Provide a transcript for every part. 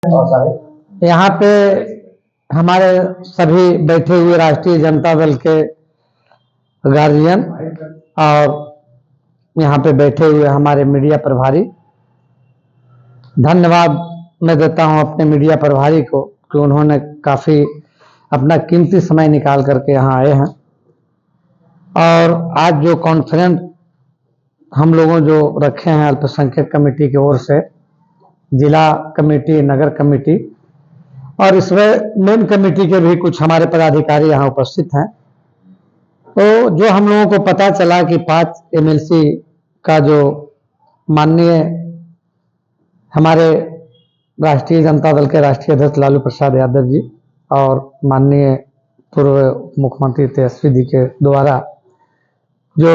यहाँ पे हमारे सभी बैठे हुए राष्ट्रीय जनता दल के गार्जियन और यहाँ पे बैठे हुए हमारे मीडिया प्रभारी, धन्यवाद मैं देता हूँ अपने मीडिया प्रभारी को कि उन्होंने काफ़ी अपना कीमती समय निकाल करके यहाँ आए हैं। और आज जो कॉन्फ्रेंस हम लोगों जो रखे हैं अल्पसंख्यक कमेटी की ओर से, जिला कमेटी, नगर कमेटी और इसमें मेन कमेटी के भी कुछ हमारे पदाधिकारी यहाँ उपस्थित हैं। तो जो हम लोगों को पता चला कि 5 एमएलसी का जो माननीय हमारे राष्ट्रीय जनता दल के राष्ट्रीय अध्यक्ष लालू प्रसाद यादव जी और माननीय पूर्व मुख्यमंत्री तेजस्वी जी के द्वारा जो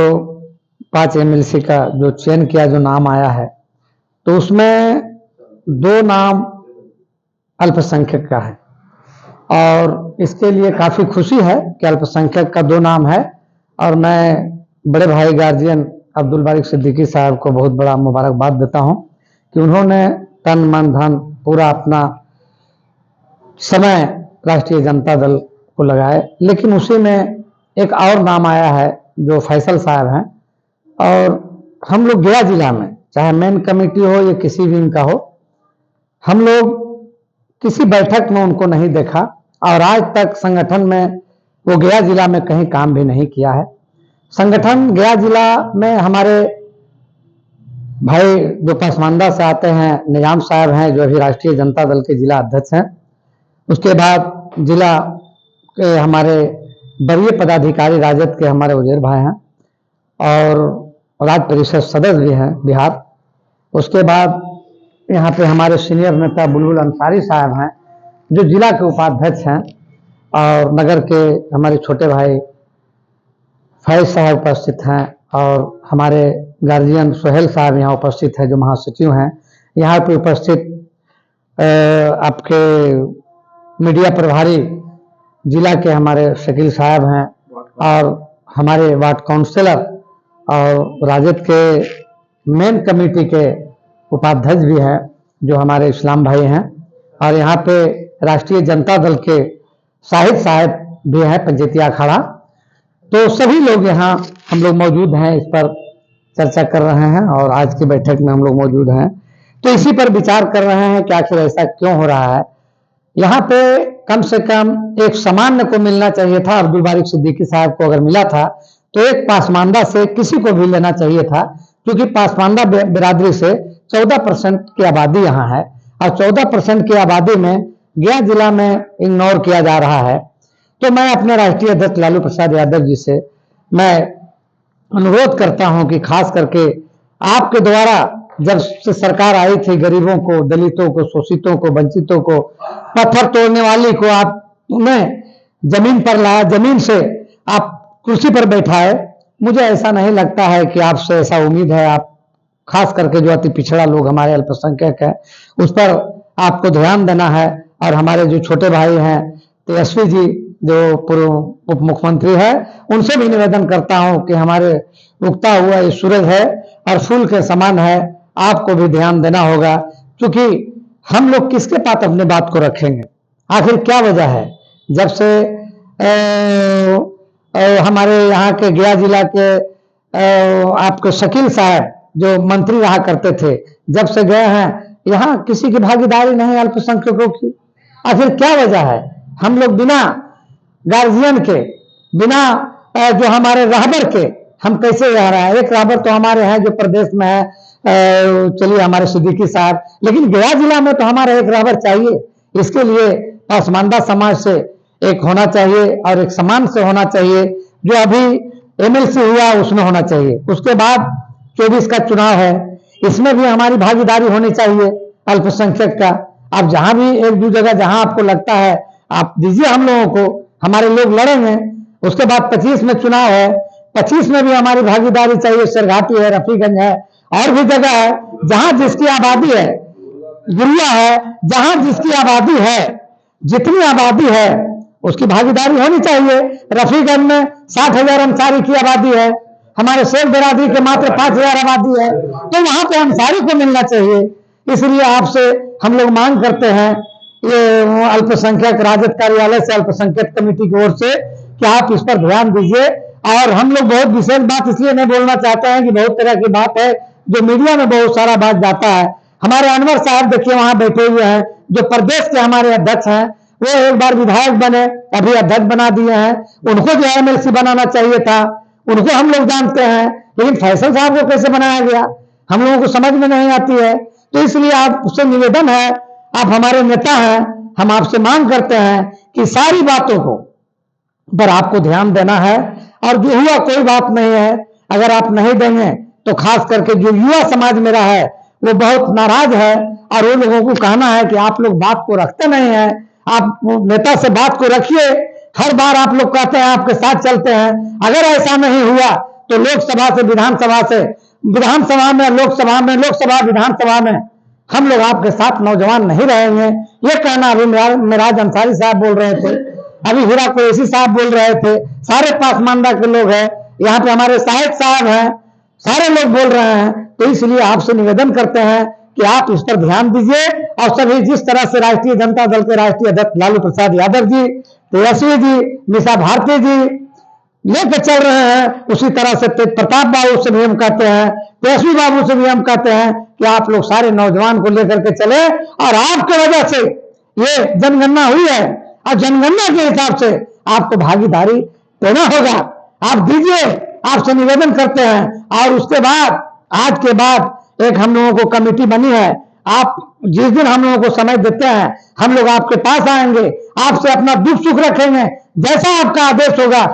5 एमएलसी का जो चयन किया, जो नाम आया है, तो उसमें 2 नाम अल्पसंख्यक का है और इसके लिए काफ़ी खुशी है कि अल्पसंख्यक का 2 नाम है। और मैं बड़े भाई गार्जियन अब्दुल बारिक सिद्दीकी साहब को बहुत बड़ा मुबारकबाद देता हूं कि उन्होंने तन मन धन पूरा अपना समय राष्ट्रीय जनता दल को लगाए। लेकिन उसी में एक और नाम आया है जो फैसल साहब हैं, और हम लोग गया जिला में, चाहे मेन कमेटी हो या किसी भी इनका हो, हम लोग किसी बैठक में उनको नहीं देखा और आज तक संगठन में वो गया जिला में कहीं काम भी नहीं किया है। संगठन गया जिला में हमारे भाई जो पसमानदा से आते हैं, निजाम साहब हैं जो अभी राष्ट्रीय जनता दल के जिला अध्यक्ष हैं, उसके बाद जिला के हमारे वरीय पदाधिकारी राजद के हमारे उजेर भाई हैं और राज्य परिषद सदस्य भी हैं बिहार। उसके बाद यहाँ पे हमारे सीनियर नेता बुलबुल अंसारी साहब हैं जो जिला के उपाध्यक्ष हैं, और नगर के हमारे छोटे भाई फैज साहब उपस्थित हैं, और हमारे गार्जियन सोहेल साहब यहाँ उपस्थित हैं जो महासचिव हैं। यहाँ पे उपस्थित आपके मीडिया प्रभारी जिला के हमारे शकील साहब हैं, और हमारे वार्ड काउंसिलर और राजद के मेन कमेटी के उपाध्यक्ष भी हैं जो हमारे इस्लाम भाई हैं, और यहाँ पे राष्ट्रीय जनता दल के शाहिद साहब भी हैं पंचायती अखाड़ा। तो सभी लोग यहाँ हम लोग मौजूद हैं, इस पर चर्चा कर रहे हैं और आज की बैठक में हम लोग मौजूद हैं। तो इसी पर विचार कर रहे हैं कि आखिर ऐसा क्यों हो रहा है। यहाँ पे कम से कम एक सामान्य को मिलना चाहिए था, अब्दुल बारिक सिद्दीकी साहब को अगर मिला था तो एक पासमानदा से किसी को भी लेना चाहिए था, क्योंकि पासमानदा बिरादरी से 14% की आबादी यहाँ है और 14% की आबादी में गया जिला में इग्नोर किया जा रहा है। तो मैं अपने राष्ट्रीय अध्यक्ष लालू प्रसाद यादव जी से मैं अनुरोध करता हूं कि खास करके आपके द्वारा जब से सरकार आई थी, गरीबों को, दलितों को, शोषितों को, वंचितों को, पत्थर तोड़ने वाली को आप उन्हें जमीन पर लाया, जमीन से आप कुर्सी पर बैठाए। मुझे ऐसा नहीं लगता है कि आपसे ऐसा उम्मीद है। आप खास करके जो अति पिछड़ा लोग हमारे अल्पसंख्यक है उस पर आपको ध्यान देना है। और हमारे जो छोटे भाई हैं तेजस्वी जी जो पूर्व उप मुख्यमंत्री है, उनसे भी निवेदन करता हूं कि हमारे उगता हुआ ये सूरज है और फूल के समान है, आपको भी ध्यान देना होगा, क्योंकि हम लोग किसके पास अपने बात को रखेंगे। आखिर क्या वजह है, जब से हमारे यहाँ के गया जिला के आपके शकील साहब जो मंत्री रहा करते थे, जब से गए हैं यहाँ किसी की भागीदारी नहीं अल्पसंख्यकों की। आखिर क्या वजह है। हम लोग बिना गार्जियन के, बिना जो हमारे रहबर के हम कैसे रह रहे हैं। एक रहबर तो हमारे हैं जो प्रदेश में है, चलिए हमारे सिद्दीकी साहब, लेकिन गया जिला में तो हमारा एक रहबर चाहिए। इसके लिए पसमानदा समाज से एक होना चाहिए और एक समान से होना चाहिए। जो अभी एमएलसी हुआ उसमें होना चाहिए। उसके बाद 24 का चुनाव है, इसमें भी हमारी भागीदारी होनी चाहिए अल्पसंख्यक का। आप जहां भी एक दो जगह जहां आपको लगता है आप दीजिए हम लोगों को, हमारे लोग लड़ेंगे। उसके बाद 25 में चुनाव है, 25 में भी हमारी भागीदारी चाहिए। सरघाटी है, रफीगंज है, और भी जगह है जहां जिसकी आबादी है, गुड़िया है, जहां जिसकी आबादी है, जितनी आबादी है उसकी भागीदारी होनी चाहिए। रफीगंज में 60,000 अंसारी की आबादी है, हमारे शेख बिरादरी के मात्र 5,000 आबादी है, तो वहां पे अंसारी को मिलना चाहिए। इसलिए आपसे हम लोग मांग करते हैं ये अल्पसंख्यक राजद कार्यालय से, अल्पसंख्यक कमेटी की ओर से, कि आप इस पर ध्यान दीजिए। और हम लोग बहुत विशेष बात इसलिए नहीं बोलना चाहते हैं कि बहुत तरह की बात है जो मीडिया में बहुत सारा बात जाता है। हमारे अनवर साहब देखिए वहां बैठे हुए हैं, जो प्रदेश के हमारे अध्यक्ष हैं, वो एक बार विधायक बने, अभी अध्यक्ष बना दिए हैं। उनको जो एमएलसी बनाना चाहिए था, उनको हम लोग जानते हैं, लेकिन फैसल साहब को कैसे बनाया गया हम लोगों को समझ में नहीं आती है। तो इसलिए आपसे निवेदन है, आप हमारे नेता हैं, हम आपसे मांग करते हैं कि सारी बातों को पर आपको ध्यान देना है। और जो हुआ कोई बात नहीं है, अगर आप नहीं देंगे तो खास करके जो युवा समाज मेरा है वो बहुत नाराज है, और वो लोगों को कहना है कि आप लोग बात को रखते नहीं हैं। आप नेता से बात को रखिए। हर बार आप लोग कहते हैं आपके साथ चलते हैं, अगर ऐसा नहीं हुआ तो लोकसभा से विधानसभा से, विधानसभा में लोकसभा में, लोकसभा विधानसभा में हम लोग आपके साथ नौजवान नहीं रहेंगे। ये कहना अभी मिराज अंसारी साहब बोल रहे थे, अभी हीरा कुरैशी साहब बोल रहे थे, सारे पासमानदा के लोग हैं, यहाँ पे हमारे साहिब साहब हैं, सारे लोग बोल रहे हैं। तो इसलिए आपसे निवेदन करते हैं कि आप इस पर ध्यान दीजिए। और सभी जिस तरह से राष्ट्रीय जनता दल के राष्ट्रीय अध्यक्ष लालू प्रसाद यादव जी, तेजस्वी जी, मीसा भारती जी लेकर चल रहे हैं, उसी तरह से प्रताप बाबू से भी हम कहते हैं, तेजस्वी बाबू से भी हम कहते हैं कि आप लोग सारे नौजवान को लेकर के चले। और आपकी वजह से ये जनगणना हुई है, और जनगणना के हिसाब से आपको भागीदारी देना होगा, आप दीजिए, आपसे निवेदन करते हैं। और उसके बाद आज के बाद एक हम लोगों को कमेटी बनी है, आप जिस दिन हम लोगों को समय देते हैं हम लोग आपके पास आएंगे, आपसे अपना दुख सुख रखेंगे, जैसा आपका आदेश होगा